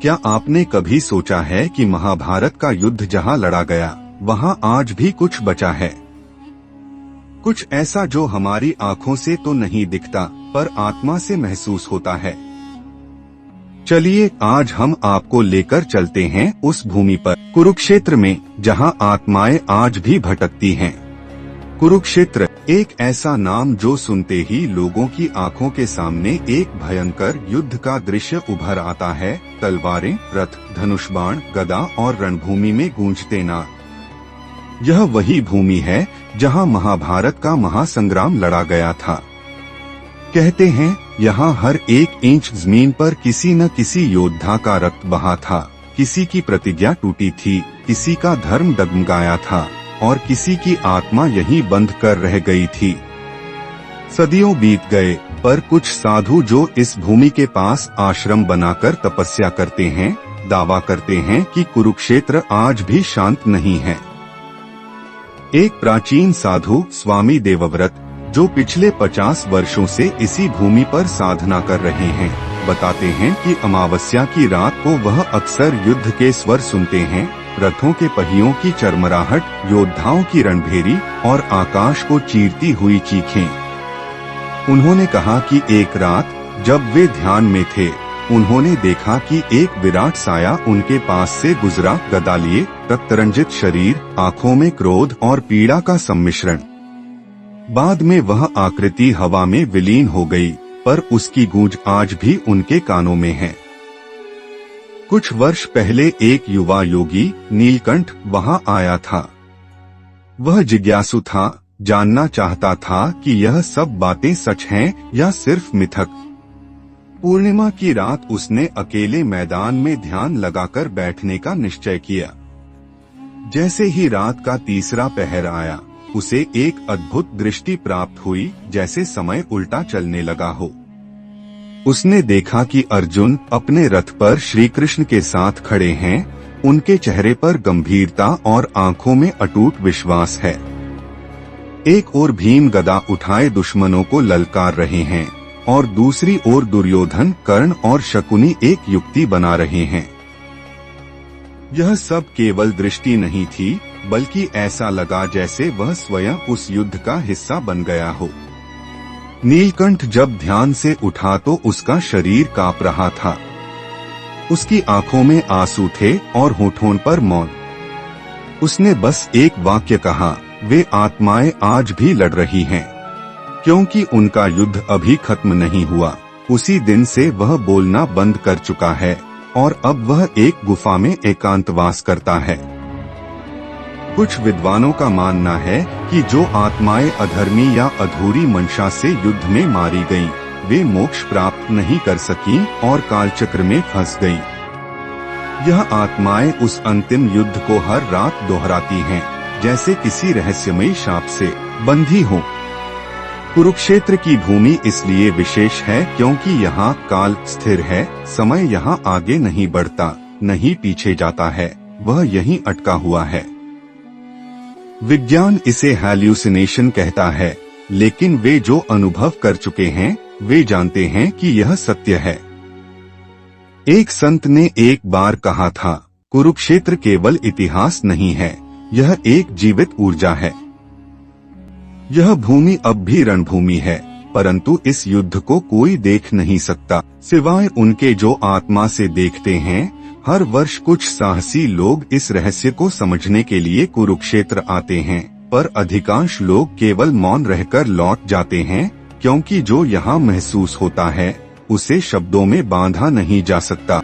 क्या आपने कभी सोचा है कि महाभारत का युद्ध जहां लड़ा गया वहां आज भी कुछ बचा है, कुछ ऐसा जो हमारी आंखों से तो नहीं दिखता पर आत्मा से महसूस होता है। चलिए आज हम आपको लेकर चलते हैं उस भूमि पर, कुरुक्षेत्र में, जहां आत्माएं आज भी भटकती हैं। कुरुक्षेत्र एक ऐसा नाम जो सुनते ही लोगों की आंखों के सामने एक भयंकर युद्ध का दृश्य उभर आता है। तलवारें, रथ, धनुष बाण, गदा और रणभूमि में गूंजते नाद। यह वही भूमि है जहां महाभारत का महासंग्राम लड़ा गया था। कहते हैं यहाँ हर एक इंच जमीन पर किसी न किसी योद्धा का रक्त बहा था, किसी की प्रतिज्ञा टूटी थी, किसी का धर्म डगमगाया था और किसी की आत्मा यहीं बंद कर रह गई थी। सदियों बीत गए पर कुछ साधु जो इस भूमि के पास आश्रम बनाकर तपस्या करते हैं, दावा करते हैं कि कुरुक्षेत्र आज भी शांत नहीं है। एक प्राचीन साधु स्वामी देवव्रत, जो पिछले 50 वर्षों से इसी भूमि पर साधना कर रहे हैं, बताते हैं कि अमावस्या की रात को वह अक्सर युद्ध के स्वर सुनते हैं, रथों के पहियों की चरमराहट, योद्धाओं की रणभेरी और आकाश को चीरती हुई चीखें। उन्होंने कहा कि एक रात जब वे ध्यान में थे, उन्होंने देखा कि एक विराट साया उनके पास से गुजरा, गदा लिए, रक्तरंजित शरीर, आंखों में क्रोध और पीड़ा का सम्मिश्रण। बाद में वह आकृति हवा में विलीन हो गई, पर उसकी गूंज आज भी उनके कानों में है। कुछ वर्ष पहले एक युवा योगी नीलकंठ वहां आया था। वह जिज्ञासु था, जानना चाहता था कि यह सब बातें सच हैं या सिर्फ मिथक। पूर्णिमा की रात उसने अकेले मैदान में ध्यान लगाकर बैठने का निश्चय किया। जैसे ही रात का तीसरा पहर आया, उसे एक अद्भुत दृष्टि प्राप्त हुई, जैसे समय उल्टा चलने लगा हो। उसने देखा कि अर्जुन अपने रथ पर श्री कृष्ण के साथ खड़े हैं, उनके चेहरे पर गंभीरता और आंखों में अटूट विश्वास है। एक ओर भीम गदा उठाए दुश्मनों को ललकार रहे हैं और दूसरी ओर दुर्योधन, कर्ण और शकुनी एक युक्ति बना रहे हैं। यह सब केवल दृष्टि नहीं थी, बल्कि ऐसा लगा जैसे वह स्वयं उस युद्ध का हिस्सा बन गया हो। नीलकंठ जब ध्यान से उठा तो उसका शरीर कांप रहा था। उसकी आंखों में आंसू थे और होठों पर मौन। उसने बस एक वाक्य कहा, वे आत्माएं आज भी लड़ रही हैं, क्योंकि उनका युद्ध अभी खत्म नहीं हुआ। उसी दिन से वह बोलना बंद कर चुका है और अब वह एक गुफा में एकांतवास करता है। कुछ विद्वानों का मानना है कि जो आत्माएं अधर्मी या अधूरी मंशा से युद्ध में मारी गईं, वे मोक्ष प्राप्त नहीं कर सकीं और कालचक्र में फंस गईं। यह आत्माएं उस अंतिम युद्ध को हर रात दोहराती हैं, जैसे किसी रहस्यमयी शाप से बंधी हो। कुरुक्षेत्र की भूमि इसलिए विशेष है क्योंकि यहाँ काल स्थिर है, समय यहाँ आगे नहीं बढ़ता, नहीं पीछे जाता है, वह यहीं अटका हुआ है। विज्ञान इसे हैल्यूसिनेशन कहता है, लेकिन वे जो अनुभव कर चुके हैं, वे जानते हैं कि यह सत्य है। एक संत ने एक बार कहा था, कुरुक्षेत्र केवल इतिहास नहीं है, यह एक जीवित ऊर्जा है। यह भूमि अब भी रणभूमि है, परंतु इस युद्ध को कोई देख नहीं सकता, सिवाय उनके जो आत्मा से देखते हैं। हर वर्ष कुछ साहसी लोग इस रहस्य को समझने के लिए कुरुक्षेत्र आते हैं, पर अधिकांश लोग केवल मौन रहकर लौट जाते हैं, क्योंकि जो यहाँ महसूस होता है, उसे शब्दों में बांधा नहीं जा सकता।